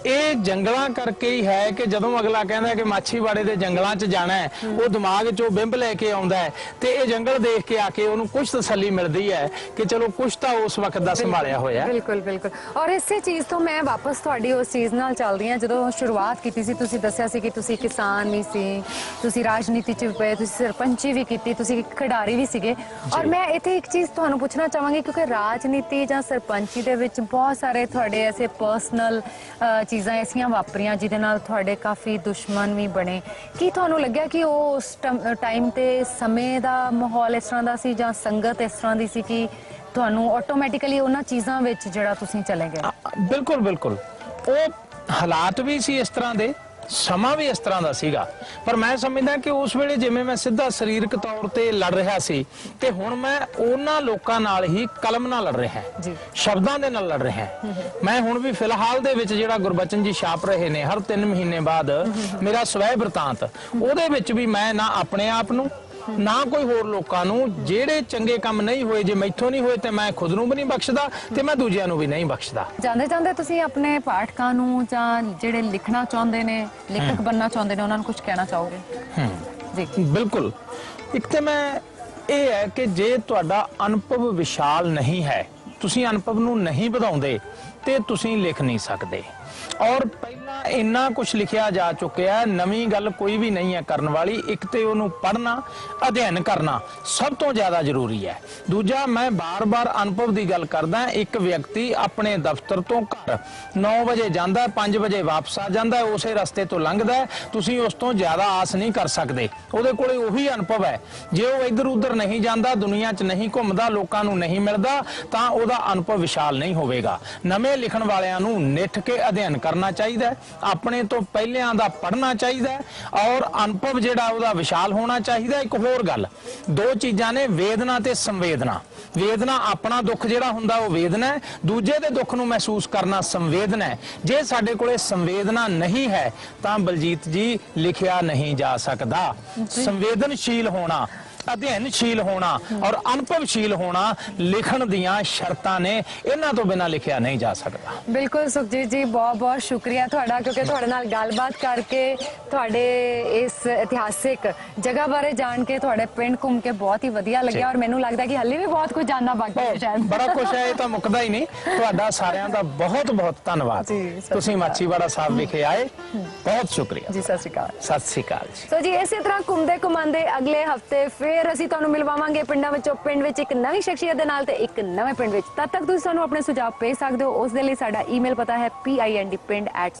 ਇਹ ਜੰਗਲਾਂ ਕਰਕੇ ਹੀ ਹੈ ਕਿ ਜਦੋਂ ਅਗਲਾ ਕਹਿੰਦਾ ਕਿ ਮਾਛੀਵਾੜੇ ਦੇ ਜੰਗਲਾਂ 'ਚ ਜਾਣਾ ਹੈ, ਉਹ ਦਿਮਾਗ 'ਚੋਂ ਬਿੰਬ ਲੈ ਕੇ ਆਉਂਦਾ ਹੈ ਤੇ ਇਹ ਜੰਗਲ ਦੇਖ ਕੇ ਆ ਕੇ ਉਹਨੂੰ ਕੁਝ ਤਸੱਲੀ ਮਿਲਦੀ ਹੈ ਕਿ ਚਲੋ ਕੁਝ ਤਾਂ ਉਸ ਵਕਤ ਦਾ ਸੰਭਾਲਿਆ ਹੋਇਆ। ਬਿਲਕੁਲ ਬਿਲਕੁਲ। ਔਰ ਇਸੇ ਚੀਜ਼ ਤੋਂ ਮੈਂ ਵਾਪਸ ਤੁਹਾਡੀ ਉਸ ਚੀਜ਼ ਨਾਲ ਚੱਲਦੀ ਹਾਂ, ਜਦੋਂ ਸ਼ੁਰੂਆਤ ਕੀਤੀ ਸੀ ਤੁਸੀਂ ਦੱਸਿਆ ਸੀ ਕਿ ਤੁਸੀਂ ਕਿਸਾਨ ਵੀ ਸੀ, ਤੁਸੀਂ ਰਾਜਨੀਤੀ 'ਚ ਪਏ, ਤੁਸੀਂ ਸਰਪੰਚੀ ਵੀ ਕੀਤੀ, ਤੁਸੀਂ ਇੱਕ ਖਿਡਾਰੀ ਵੀ ਸੀਗੇ। ਔਰ ਮੈਂ ਇੱਥੇ ਇੱਕ ਚੀਜ਼ ਤੁਹਾਨੂੰ ਪੁੱਛਣਾ ਚਾਹਾਂਗੀ, ਕਿਉਂਕਿ ਰਾਜਨੀਤੀ ਜਾਂ ਸਰਪੰਚੀ ਦੇ ਵਿੱਚ ਬਹੁਤ ਸਾਰੇ ਤੁਹਾਡੇ ਐਸੇ ਪਰਸਨਲ ਚੀਜ਼ਾਂ ਐਸੀਆਂ ਵਾਪਰੀਆਂ ਜਿਹਦੇ ਨਾਲ ਤੁਹਾਡੇ ਕਾਫੀ ਦੁਸ਼ਮਣ ਵੀ ਬਣੇ। ਕੀ ਤੁਹਾਨੂੰ ਲੱਗਿਆ ਕਿ ਉਹ ਉਸ ਟਾਈਮ ਤੇ ਸਮੇਂ ਦਾ ਮਾਹੌਲ ਇਸ ਤਰ੍ਹਾਂ ਦਾ ਸੀ ਜਾਂ ਸੰਗਤ ਇਸ ਤਰ੍ਹਾਂ ਦੀ ਸੀ ਕਿ ਤੁਹਾਨੂੰ ਆਟੋਮੈਟਿਕਲੀ ਉਹਨਾਂ ਚੀਜ਼ਾਂ ਵਿੱਚ ਜਿਹੜਾ ਤੁਸੀਂ ਚਲੇ ਗਏ? ਬਿਲਕੁਲ ਬਿਲਕੁਲ, ਉਹ ਹਾਲਾਤ ਵੀ ਸੀ ਇਸ ਤਰ੍ਹਾਂ ਦੇ, ਸਮਾਂ ਵੀ ਇਸ ਤਰ੍ਹਾਂ ਦਾ ਸੀਗਾ, ਪਰ ਮੈਂ ਸਮਝਦਾ ਕਿ ਉਸ ਵੇਲੇ ਜਿਵੇਂ ਮੈਂ ਸਿੱਧਾ ਸਰੀਰਕ ਤੌਰ ਤੇ ਲੜ ਰਿਹਾ ਸੀ ਤੇ ਹੁਣ ਮੈਂ ਉਹਨਾਂ ਲੋਕਾਂ ਨਾਲ ਹੀ ਕਲਮ ਨਾਲ ਲੜ ਰਿਹਾ, ਸ਼ਬਦਾਂ ਦੇ ਨਾਲ ਲੜ ਰਿਹਾ। ਮੈਂ ਹੁਣ ਵੀ ਫਿਲਹਾਲ ਦੇ ਵਿੱਚ ਜਿਹੜਾ ਗੁਰਬਚਨ ਜੀ ਛਾਪ ਰਹੇ ਨੇ ਹਰ 3 ਮਹੀਨੇ ਬਾਅਦ ਮੇਰਾ ਸਵੈ ਬਿਰਤਾਂਤ, ਉਹਦੇ ਵਿੱਚ ਵੀ ਮੈਂ ਨਾ ਆਪਣੇ ਆਪ ਨੂੰ ਨਾ ਕੋਈ ਹੋਰ ਲੋਕਾਂ ਨੂੰ ਜਿਹੜੇ ਚੰਗੇ ਕੰਮ ਨਹੀਂ ਹੋਏ, ਜੇ ਮੈਥੋਂ ਨਹੀਂ ਹੋਏ ਤੇ ਮੈਂ ਖੁਦ ਨੂੰ ਵੀ ਨਹੀਂ ਬਖਸ਼ਦਾ ਤੇ ਮੈਂ ਦੂਜਿਆਂ ਨੂੰ ਵੀ ਨਹੀਂ ਬਖਸ਼ਦਾ। ਜਾਂਦੇ ਜਾਂਦੇ ਤੁਸੀਂ ਆਪਣੇ ਪਾਠਕਾਂ ਨੂੰ ਜਾਂ ਜਿਹੜੇ ਲਿਖਣਾ ਚਾਹੁੰਦੇ ਨੇ, ਲੇਖਕ ਬਣਨਾ ਚਾਹੁੰਦੇ ਨੇ, ਉਹਨਾਂ ਨੂੰ ਕੁਝ ਕਹਿਣਾ ਚਾਹੋਗੇ? ਜੀ ਬਿਲਕੁਲ। ਇੱਕ ਤੇ ਮੈਂ ਇਹ ਹੈ ਕਿ ਜੇ ਤੁਹਾਡਾ ਅਨੁਭਵ ਵਿਸ਼ਾਲ ਨਹੀਂ ਹੈ, ਤੁਸੀਂ ਅਨੁਭਵ ਨੂੰ ਨਹੀਂ ਵਧਾਉਂਦੇ ਤੇ ਤੁਸੀਂ ਲਿਖ ਨਹੀਂ ਸਕਦੇ। ਔਰ ਪਹਿਲਾਂ ਇੰਨਾ ਕੁਝ ਲਿਖਿਆ ਜਾ ਚੁੱਕਿਆ, ਨਵੀਂ ਗੱਲ ਕੋਈ ਵੀ ਨਹੀਂ ਹੈ ਕਰਨ ਵਾਲੀ। ਇੱਕ ਤੇ ਉਹਨੂੰ ਪੜ੍ਹਨਾ, ਅਧਿਐਨ ਕਰਨਾ ਸਭ ਤੋਂ ਜ਼ਿਆਦਾ ਜ਼ਰੂਰੀ ਹੈ। ਦੂਜਾ, ਮੈਂ ਬਾਰ-ਬਾਰ ਅਨੁਭਵ ਦੀ ਗੱਲ ਕਰਦਾ, ਇੱਕ ਵਿਅਕਤੀ ਆਪਣੇ ਦਫ਼ਤਰ ਤੋਂ ਘਰ 9 ਵਜੇ ਜਾਂਦਾ, 5 ਵਜੇ ਵਾਪਸ ਆ ਜਾਂਦਾ, ਉਸੇ ਰਸਤੇ ਤੋਂ ਲੰਘਦਾ, ਤੁਸੀਂ ਉਸ ਤੋਂ ਜ਼ਿਆਦਾ ਆਸ ਨਹੀਂ ਕਰ ਸਕਦੇ। ਉਹਦੇ ਕੋਲੇ ਉਹੀ ਅਨੁਭਵ ਹੈ। ਜੇ ਉਹ ਇੱਧਰ ਉੱਧਰ ਨਹੀਂ ਜਾਂਦਾ, ਦੁਨੀਆ 'ਚ ਨਹੀਂ ਘੁੰਮਦਾ, ਲੋਕਾਂ ਨੂੰ ਨਹੀਂ ਮਿਲਦਾ, ਤਾਂ ਉਹਦਾ ਅਨੁਭਵ ਵਿਸ਼ਾਲ ਨਹੀਂ ਹੋਵੇਗਾ। ਨਵੇਂ ਲਿਖਣ ਵਾਲਿਆਂ ਨੂੰ ਨਿੱਠ ਕੇ ਅਧਿਐਨ ਕਰਨਾ ਚਾਹੀਦਾ, ਆਪਣੇ ਤੋਂ ਪਹਿਲਿਆਂ ਦਾ ਪੜ੍ਹਨਾ ਚਾਹੀਦਾ, ਔਰ ਅਨੁਭਵ ਜਿਹੜਾ ਉਹਦਾ ਵਿਸ਼ਾਲ ਹੋਣਾ ਚਾਹੀਦਾ। ਇੱਕ ਹੋਰ ਗੱਲ, ਦੋ ਚੀਜ਼ਾਂ ਨੇ, ਵੇਦਨਾ ਤੇ ਸੰਵੇਦਨਾ। ਵੇਦਨਾ ਆਪਣਾ ਦੁੱਖ ਜਿਹੜਾ ਹੁੰਦਾ ਉਹ ਵੇਦਨਾ ਹੈ, ਦੂਜੇ ਦੇ ਦੁੱਖ ਨੂੰ ਮਹਿਸੂਸ ਕਰਨਾ ਸੰਵੇਦਨਾ ਹੈ। ਜੇ ਸਾਡੇ ਕੋਲੇ ਸੰਵੇਦਨਾ ਨਹੀਂ ਹੈ ਤਾਂ ਬਲਜੀਤ ਜੀ ਲਿਖਿਆ ਨਹੀਂ ਜਾ ਸਕਦਾ। ਸੰਵੇਦਨਸ਼ੀਲ ਹੋਣਾ, ਅਧਿਐਨਸ਼ੀਲ ਹੋਣਾ ਔਰ ਅਨੁਭਵਸ਼ੀਲ ਹੋਣਾ ਲਿਖਣ ਦੀਆਂ ਸ਼ਰਤਾਂ ਨੇ, ਇਹਨਾਂ ਤੋਂ ਬਿਨਾਂ ਲਿਖਿਆ ਨਹੀਂ ਜਾ ਸਕਦਾ। ਬਿਲਕੁਲ ਸੁਖਜੀਤ ਜੀ, ਬਹੁਤ ਬਹੁਤ ਸ਼ੁਕਰੀਆ ਤੁਹਾਡਾ, ਕਿਉਂਕਿ ਤੁਹਾਡੇ ਨਾਲ ਗੱਲਬਾਤ ਕਰਕੇ, ਤੁਹਾਡੇ ਇਸ ਇਤਿਹਾਸਿਕ ਜਗ੍ਹਾ ਬਾਰੇ ਜਾਣ ਕੇ, ਤੁਹਾਡੇ ਪਿੰਡ ਘੁੰਮ ਕੇ ਬਹੁਤ ਹੀ ਵਧੀਆ ਲੱਗਿਆ। ਔਰ ਮੈਨੂੰ ਲੱਗਦਾ ਕਿ ਹੱਲੇ ਵੀ ਬਹੁਤ ਕੁਝ ਜਾਣਨਾ ਬਾਕੀ ਹੈ ਸ਼ਾਇਦ। ਬੜਾ ਕੁਝ ਹੈ, ਇਹ ਤਾਂ ਮੁੱਕਦਾ ਹੀ ਨਹੀਂ। ਤੁਹਾਡਾ ਸਾਰਿਆਂ ਦਾ ਬਹੁਤ ਬਹੁਤ ਧੰਨਵਾਦ। ਤੁਸੀਂ ਮਾਛੀਵਾੜਾ ਸਾਹਿਬ ਵਿਖੇ ਆਏ, ਬਹੁਤ ਸ਼ੁਕਰੀਆ ਜੀ। ਸਤਿ ਸ਼੍ਰੀ ਅਕਾਲ। ਸਤਿ ਸ਼੍ਰੀ ਅਕਾਲ ਜੀ। ਸੋ ਜੀ, ਇਸੇ ਤਰ੍ਹਾਂ ਘੁੰਮਦੇ ਘੁਮਾਉਂਦੇ ਅਗਲੇ ਹਫਤੇ ਫਿਰ ਅਸੀਂ ਤੁਹਾਨੂੰ ਮਿਲਵਾਵਾਂਗੇ ਪਿੰਡਾਂ ਵਿੱਚੋਂ ਪਿੰਡ ਵਿੱਚ ਇੱਕ ਨਵੀਂ ਸ਼ਖਸੀਅਤ ਦੇ ਨਾਲ ਤੇ ਇੱਕ ਨਵੇਂ ਪਿੰਡ ਵਿੱਚ। ਤਦ ਤੱਕ ਤੁਸੀਂ ਸਾਨੂੰ ਆਪਣੇ ਸੁਝਾਅ ਭੇਜ ਸਕਦੇ ਹੋ। ਉਸ ਦੇ ਲਈ ਸਾਡਾ ਈਮੇਲ ਪਤਾ ਹੈ pindpind@